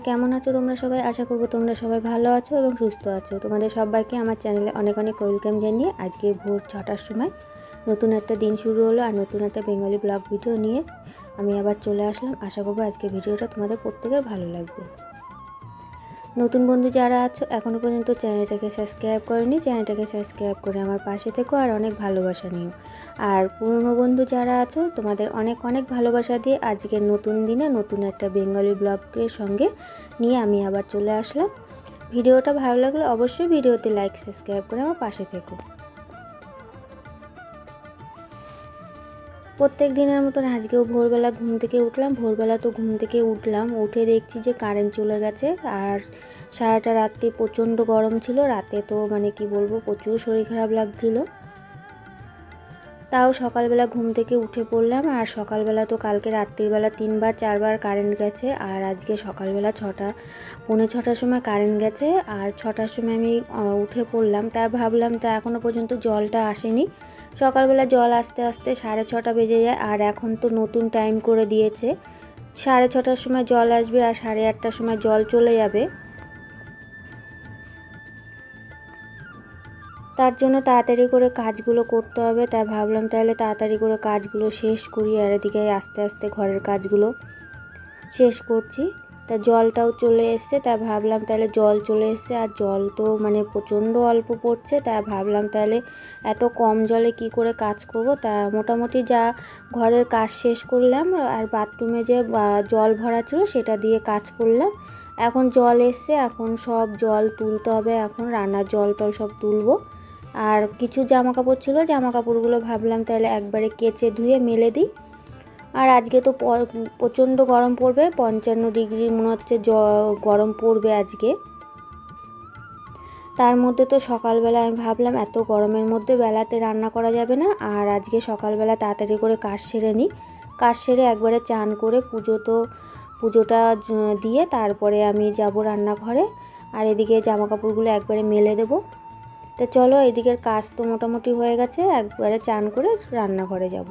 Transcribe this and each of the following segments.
কেমন আছো তোমরা সবাই? আশা করব তোমরা সবাই ভালো আছো এবং সুস্থ আছো। তোমাদের সবাইকে আমার চ্যানেলে অনেক অনেক ওয়েলকাম জানিয়ে আজকে ভোর 6টার সময় নতুন একটা দিন শুরু হলো আর নতুন একটা বেঙ্গলি ব্লগ ভিডিও নিয়ে আমি আবার চলে আসলাম। আশা করব আজকে ভিডিওটা তোমাদের প্রত্যেকের ভালো লাগবে। নতুন বন্ধু যারা আছো এখনও পর্যন্ত চ্যানেলটাকে সাবস্ক্রাইব করোনি, চ্যানেলটাকে সাবস্ক্রাইব করে আমার পাশে থেকো আর অনেক ভালোবাসা নিও। আর পুরনো বন্ধু যারা আছো তোমাদের অনেক অনেক ভালোবাসা দিয়ে আজকের নতুন দিনে নতুন একটা বেঙ্গলি ব্লগের সঙ্গে নিয়ে আমি আবার চলে আসলাম। ভিডিওটা ভালো লাগলে অবশ্যই ভিডিওতে লাইক সাবস্ক্রাইব করে আমার পাশে থেকো। প্রত্যেক দিনের মতন আজকেও ভোরবেলা ঘুম থেকে উঠলাম। উঠে দেখছি যে কারেন্ট চলে গেছে আর সারাটা রাত্রি প্রচণ্ড গরম ছিল। রাতে তো কি বলবো, প্রচুর শরীর খারাপ লাগছিল। তাও সকালবেলা ঘুম থেকে উঠে পড়লাম। আর সকালবেলা তো কালকে রাত্রিবেলা 3বার 4বার কারেন্ট গেছে আর আজকে সকালবেলা 6:45টার সময় কারেন্ট গেছে আর 6টার সময় আমি উঠে পড়লাম। তা ভাবলাম তা এখনও পর্যন্ত জলটা আসেনি। সকালবেলা জল আসতে আসতে 6:30 বেজে যায় আর এখন তো নতুন টাইম করে দিয়েছে, 6:30টার সময় জল আসবে আর 8:30টার সময় জল চলে যাবে। তার জন্য তাড়াতাড়ি করে কাজগুলো করতে হবে। তাই ভাবলাম তাহলে তাড়াতাড়ি করে কাজগুলো শেষ করি আর এদিকে আস্তে আস্তে ঘরের কাজগুলো শেষ করছি। তা জলটাও চলে এসছে, তাই ভাবলাম তাহলে জল চলে এসছে আর জল তো প্রচণ্ড অল্প পড়ছে। তাই ভাবলাম তাহলে এত কম জলে কি করে কাজ করব। তা মোটামুটি যা ঘরের কাজ শেষ করলাম আর বাথরুমে যে জল ভরা ছিল সেটা দিয়ে কাজ করলাম। এখন জল এসছে, এখন সব জল তুলতে হবে, এখন রান্নার জল টল সব তুলবো। আর কিছু জামা কাপড় ছিল, জামা কাপড়গুলো ভাবলাম তাহলে একবারে কেচে ধুয়ে মেলে দিই। আর আজকে তো প্রচণ্ড গরম পড়বে, 55 ডিগ্রি মনে হচ্ছে গরম পড়বে আজকে। তার মধ্যে তো সকালবেলা আমি ভাবলাম এত গরমের মধ্যে বেলাতে রান্না করা যাবে না, আর আজকে সকালবেলা তাড়াতাড়ি করে কাজ সেরে নিই। কাজ সেরে একবারে চান করে পুজোটা দিয়ে তারপরে আমি যাব রান্নাঘরে। আর এদিকে জামা কাপড়গুলো একবারে মেলে দেবো। তো চলো, এদিকের কাজ তো মোটামুটি হয়ে গেছে, একবারে চান করে রান্নাঘরে যাব।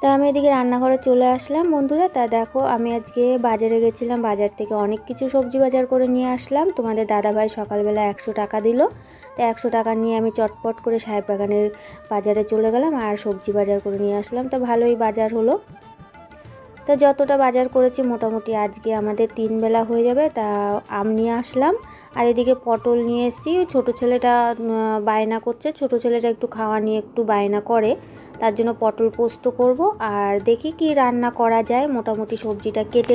তা আমি এদিকে রান্নাঘরে চলে আসলাম বন্ধুরা। তা দেখো, আমি আজকে বাজারে গেছিলাম, বাজার থেকে অনেক কিছু সবজি বাজার করে নিয়ে আসলাম। তোমাদের দাদাভাই সকালবেলা 100 টাকা দিল। তো 100 টাকা নিয়ে আমি চটপট করে সাহেব বাগানের বাজারে চলে গেলাম আর সবজি বাজার করে নিয়ে আসলাম। তো ভালোই বাজার হলো। তা যতটা বাজার করেছি মোটামুটি আজকে আমাদের 3 বেলা হয়ে যাবে। তা আম নিয়ে আসলাম আর এদিকে পটল নিয়ে এসেছি। ছোটো ছেলেটা বায়না করছে, ছোটো ছেলেটা একটু খাওয়া নিয়ে একটু বায়না করে, তার জন্য পটল পোস্ত করব। আর দেখি কি রান্না করা যায়, মোটামুটি সবজিটা কেটে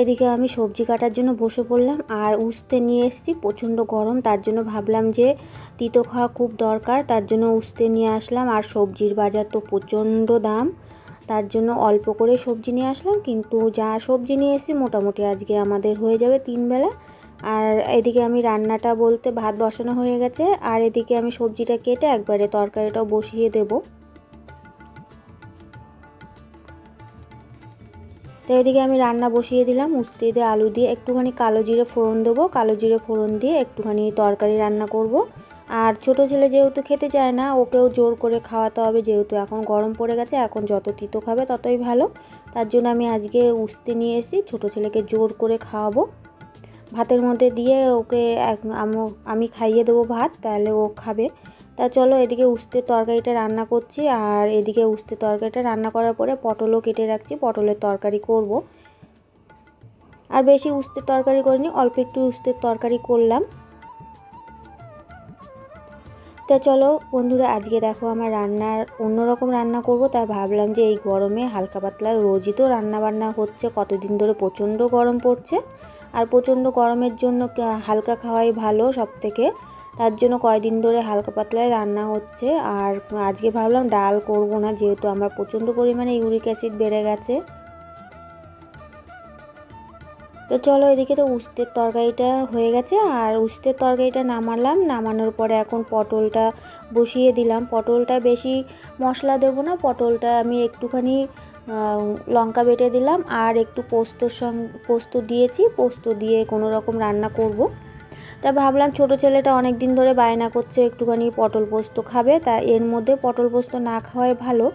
এদিকে আমি সবজি কাটার জন্য বসে পড়লাম। আর উস্তে নিয়ে এসেছি, প্রচণ্ড গরম, তার জন্য ভাবলাম যে তিতো খাওয়া খুব দরকার, তার জন্য উস্তে নিয়ে আসলাম। আর সবজির বাজার তো প্রচণ্ড দাম, তার জন্য অল্প করে সবজি নিয়ে আসলাম। কিন্তু যা সবজি নিয়ে এসেছি মোটামুটি আজকে আমাদের হয়ে যাবে 3 বেলা। আর এদিকে আমি রান্নাটা বলতে ভাত বসানো হয়ে গেছে আর এদিকে আমি সবজিটা কেটে একবারে তরকারিটাও বসিয়ে দেব। তো এদিকে আমি রান্না বসিয়ে দিলাম, উস্তে দিয়ে আলু দিয়ে একটুখানি কালো জিরে ফোড়ন দেবো, কালো জিরে ফোড়ন দিয়ে একটুখানি তরকারি রান্না করব। আর ছোটো ছেলে যেহেতু খেতে চায় না, ওকেও জোর করে খাওয়াতে হবে, যেহেতু এখন গরম পড়ে গেছে, এখন যত তিতো খাবে ততই ভালো। তার জন্য আমি আজকে উস্তে নিয়ে এসেছি, ছোটো ছেলেকে জোর করে খাওয়াবো, ভাতের মধ্যে দিয়ে ওকে আমি খাইয়ে দেবো ভাত, তাহলে ও খাবে। তা চলো, এদিকে উস্তের তরকারিটা রান্না করছি আর এদিকে উস্তের তরকারিটা রান্না করার পরে পটলও কেটে রাখছি, পটলের তরকারি করব। আর বেশি উস্তের তরকারি করিনি, অল্প একটু উস্তের তরকারি করলাম। তা চলো বন্ধুরা, আজকে দেখো আমার অন্যরকম রান্না করব। তাই ভাবলাম যে এই গরমে হালকা পাতলা, রোজই তো রান্না বান্না হচ্ছে, কতদিন ধরে প্রচণ্ড গরম পড়ছে আর প্রচণ্ড গরমের জন্য হালকা খাওয়াই ভালো সব থেকে। তার জন্য কয়েকদিন ধরে হালকা পাতলাই রান্না হচ্ছে। আর আজকে ভাবলাম ডাল করব না, যেহেতু আমার প্রচণ্ড পরিমাণে ইউরিক অ্যাসিড বেড়ে গেছে। তো চলো, এদিকে তো উস্তের তরকারিটা হয়ে গেছে আর উস্তের তরকারিটা নামানোর পরে এখন পটলটা বসিয়ে দিলাম। পটলটা বেশি মশলা দেব না, পটলটা আমি একটুখানি লঙ্কা বেটে দিলাম আর একটু পোস্ত দিয়েছি, পোস্ত দিয়ে কোনো রকম রান্না করব। তা ভাবলাম ছোটো ছেলেটা অনেক দিন ধরে বায়না করছে একটুখানি পটল পোস্ত খাবে, তা এর মধ্যে পটল পোস্ত না খাওয়াই ভালো।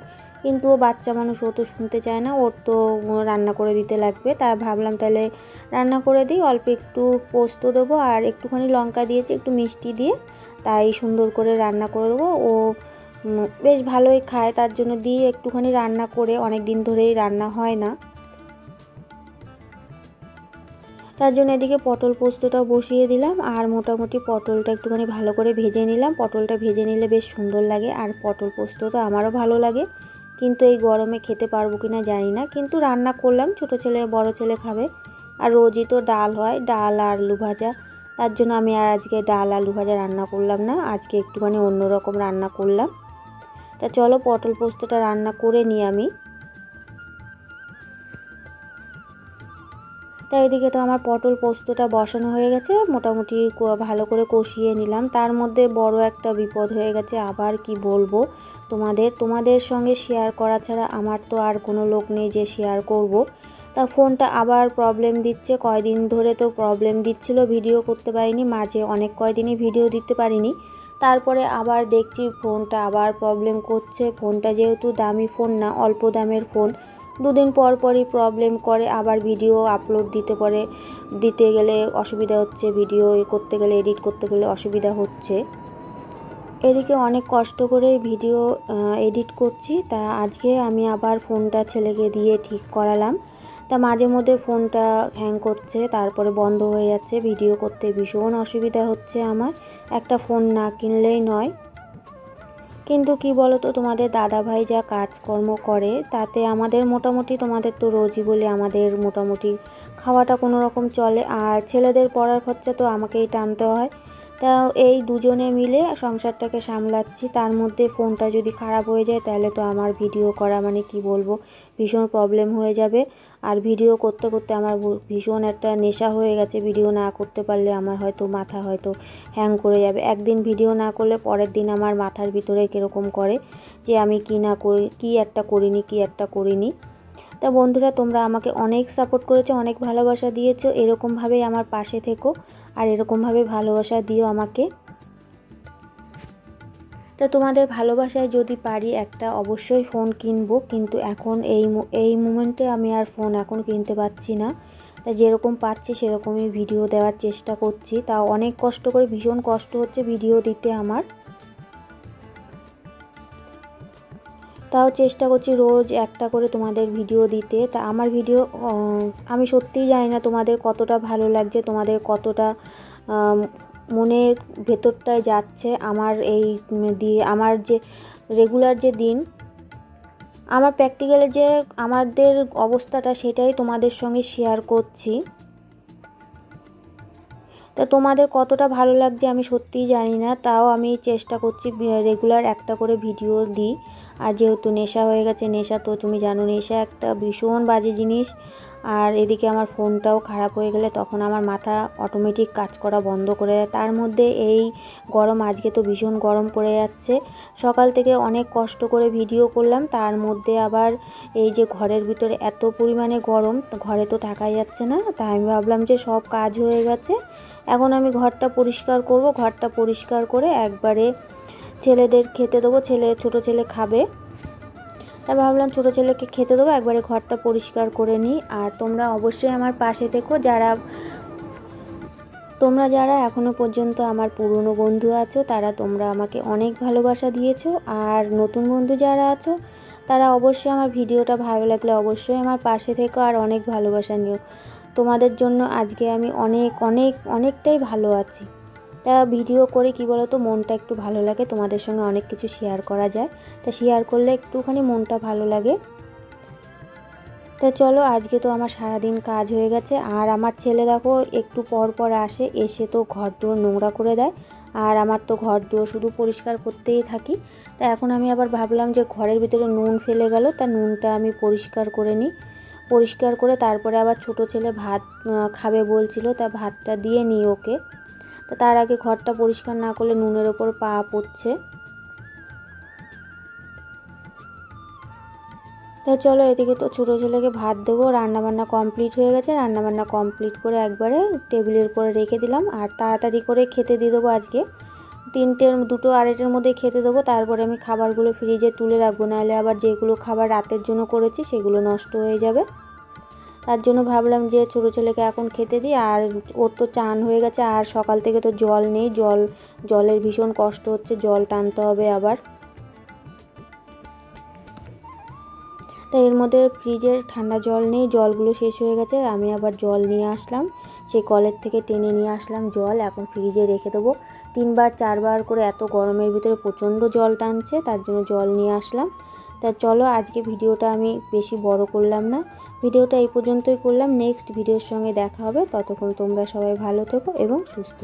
কিন্তু ও বাচ্চা মানুষ, ও তো শুনতে চায় না, ওর তো রান্না করে দিতে লাগবে। তাই ভাবলাম তাহলে রান্না করে দিই। অল্প একটু পোস্ত দেবো আর একটুখানি লঙ্কা দিয়েছি, একটু মিষ্টি দিয়ে, তাই সুন্দর করে রান্না করে দেবো। ও বেশ ভালোই খায়, তার জন্য দিয়ে একটুখানি রান্না করে, অনেক দিন ধরেই রান্না হয় না, তার জন্য এদিকে পটল পোস্তটাও বসিয়ে দিলাম। আর মোটামুটি পটলটা একটুখানি ভালো করে ভেজে নিলাম। পটলটা ভেজে নিলে বেশ সুন্দর লাগে, আর পটল পোস্ত তো আমারও ভালো লাগে, কিন্তু এই গরমে খেতে পারবো কিনা জানি না। কিন্তু রান্না করলাম, ছোট ছেলে বড় ছেলে খাবে। আর রোজই তো ডাল হয়, ডাল আর আলু ভাজা, তার জন্য আমি আর আজকে ডাল আলু ভাজা রান্না করলাম না, আজকে একটুখানি অন্যরকম রান্না করলাম। তা চলো পটল পোস্তটা রান্না করে নিই আমি। তাই এদিকে তো আমার পটল পোস্তটা বসানো হয়ে গেছে, মোটামুটি ভালো করে কষিয়ে নিলাম। তার মধ্যে বড় একটা বিপদ হয়ে গেছে, আবার কি বলবো তোমাদের সঙ্গে শেয়ার করা ছাড়া আমার তো আর কোনো লোক নেই যে শেয়ার করব। তা ফোনটা আবার প্রবলেম দিচ্ছে, কয়দিন ধরে তো প্রবলেম দিচ্ছিল, ভিডিও করতে পারিনি, মাঝে অনেক কয়দিনই ভিডিও দিতে পারিনি। তারপরে আবার দেখছি ফোনটা আবার প্রবলেম করছে। ফোনটা যেহেতু দামি ফোন না, অল্প দামের ফোন, দুদিন পর পরই প্রবলেম করে, আবার ভিডিও আপলোড দিতে গেলে অসুবিধা হচ্ছে, ভিডিও করতে গেলে, এডিট করতে গেলে অসুবিধা হচ্ছে। এদিকে অনেক কষ্ট করে ভিডিও এডিট করছি, তা আজকে আমি আবার ফোনটা ছেলেকে দিয়ে ঠিক করালাম। তা মাঝে মধ্যে ফোনটা হ্যাং করছে, তারপরে বন্ধ হয়ে যাচ্ছে, ভিডিও করতে ভীষণ অসুবিধা হচ্ছে আমার, একটা ফোন না কিনলেই নয়। কিন্তু কি বলো তো, তোমাদের দাদাভাই যা কাজকর্ম করে তাতে আমাদের মোটামুটি, তোমাদের তো রোজই বলি, আমাদের মোটামুটি খাওয়াটা কোনো রকম চলে, আর ছেলেদের পড়ার খরচা তো আমাকেই টানতে হয়। তা এই দুজনে মিলে সংসারটাকে সামলাচ্ছি, তার মধ্যে ফোনটা যদি খারাপ হয়ে যায় তাহলে তো আমার ভিডিও করা মানে কি বলবো, ভীষণ প্রবলেম হয়ে যাবে। আর ভিডিও করতে করতে আমার ভীষণ একটা নেশা হয়ে গেছে, ভিডিও না করতে পারলে আমার হয়তো মাথা হয়তো হ্যাং করে যাবে। একদিন ভিডিও না করলে পরের দিন আমার মাথার ভিতরে কীরকম করে যে আমি কি একটা করিনি। তা বন্ধুরা, তোমরা আমাকে অনেক সাপোর্ট করেছো, অনেক ভালোবাসা দিয়েছো, এরকমভাবেই আমার পাশে থেকো আর এরকমভাবে ভালোবাসা দিও আমাকে। তা তোমাদের ভালোবাসায় যদি পারি একটা অবশ্যই ফোন কিনবো, কিন্তু এখন এই মুমেন্টে আমি আর ফোন এখন কিনতে পারছি না। তা যেরকম পাচ্ছি সেরকমই ভিডিও দেওয়ার চেষ্টা করছি, তাও অনেক কষ্ট করে, ভীষণ কষ্ট হচ্ছে ভিডিও দিতে আমার, তাও চেষ্টা করছি রোজ একটা করে তোমাদের ভিডিও দিতে। তা আমার ভিডিও আমি সত্যিই জানি না তোমাদের কতটা ভালো লাগছে, তোমাদের কতটা মনের ভেতরটায় যাচ্ছে আমার এই দিয়ে, আমার যে রেগুলার যে দিন, আমার প্র্যাকটিক্যালে যে আমাদের অবস্থাটা, সেটাই তোমাদের সঙ্গে শেয়ার করছি। তা তোমাদের কতটা ভালো লাগছে আমি সত্যিই জানি না, তাও আমি চেষ্টা করছি রেগুলার একটা করে ভিডিও দিই। আর যেহেতু নেশা হয়ে গেছে, নেশা তো তুমি জানো, নেশা একটা ভীষণ বাজে জিনিস। আর এদিকে আমার ফোনটাও খারাপ হয়ে গেলে তখন আমার মাথা অটোমেটিক কাজ করা বন্ধ করে দেয়। তার মধ্যে এই গরম, আজকে তো ভীষণ গরম পড়ে যাচ্ছে, সকাল থেকে অনেক কষ্ট করে ভিডিও করলাম, তার মধ্যে আবার এই যে ঘরের ভিতরে এত পরিমাণে গরম, ঘরে তো থাকাই যাচ্ছে না। তাই আমি ভাবলাম যে সব কাজ হয়ে গেছে, এখন আমি ঘরটা পরিষ্কার করব, ঘরটা পরিষ্কার করে একবারে ছেলেদের খেতে দেবো, ছোট ছেলে খাবে, তাই ভাবলাম ছোট ছেলেকে খেতে দেবো, একবারে ঘরটা পরিষ্কার করে নিই। আর তোমরা অবশ্যই আমার পাশে থেকো, তোমরা যারা এখনও পর্যন্ত আমার পুরনো বন্ধু আছো, তোমরা আমাকে অনেক ভালোবাসা দিয়েছো। আর নতুন বন্ধু যারা আছো তারা অবশ্যই আমার ভিডিওটা ভালো লাগলে অবশ্যই আমার পাশে থেকো আর অনেক ভালোবাসা নিও। তোমাদের জন্য আজকে আমি অনেকটাই ভালো আছি। তা ভিডিও করে কি বলো তো, মনটা একটু ভালো লাগে, তোমাদের সঙ্গে অনেক কিছু শেয়ার করা যায়, তা শেয়ার করলে একটুখানি মনটা ভালো লাগে। তা চলো, আজকে তো আমার সারাদিন কাজ হয়ে গেছে। আর আমার ছেলে দেখো একটু পর পর আসে, এসে তো ঘর দুয়ার নোংরা করে দেয়, আর আমার তো ঘর দুয়ার শুধু পরিষ্কার করতেই থাকি। তা এখন আমি আবার ভাবলাম যে ঘরের ভিতরে নুন ফেলে গেল, তা নুনটা আমি পরিষ্কার করে নিই, পরিষ্কার করে তারপরে আবার ছোট ছেলে ভাত খাবে বলছিল, তা ভাতটা দিয়ে নিই ওকে। তা তার আগে ঘরটা পরিষ্কার না করলে নুনের ওপর পা পড়ছে। তা চলো, এদিকে তো ছোটো ছেলেকে ভাত দেবো, রান্নাবান্না কমপ্লিট হয়ে গেছে, রান্নাবান্না কমপ্লিট করে একবারে টেবিলের উপরে রেখে দিলাম, আর তাড়াতাড়ি করে খেতে দিয়ে দেবো আজকে। দুটো আড়াইটের মধ্যে খেতে দেবো। তারপরে আমি খাবারগুলো ফ্রিজে তুলে রাখবো, নাহলে আবার যেগুলো খাবার রাতের জন্য করেছি সেগুলো নষ্ট হয়ে যাবে। তার জন্য ভাবলাম যে ছোটো ছেলেকে এখন খেতে দিই। আর ওর তো চান হয়ে গেছে, আর সকাল থেকে তো জল নেই, জলের ভীষণ কষ্ট হচ্ছে, জল টানতে হবে আবার। তাই এর মধ্যে ফ্রিজের ঠান্ডা জল নেই, জলগুলো শেষ হয়ে গেছে। আমি আবার জল নিয়ে আসলাম, সেই কলের থেকে টেনে নিয়ে আসলাম জল, এখন ফ্রিজে রেখে দেবো। 3বার 4বার করে এত গরমের ভিতরে প্রচণ্ড জল টানছে, তার জন্য জল নিয়ে আসলাম। তা চলো আজকে ভিডিওটা আমি বেশি বড় করলাম না, ভিডিওটা এই পর্যন্তই করলাম। নেক্সট ভিডিওর সঙ্গে দেখা হবে, ততক্ষণ তোমরা সবাই ভালো থেকো এবং সুস্থ।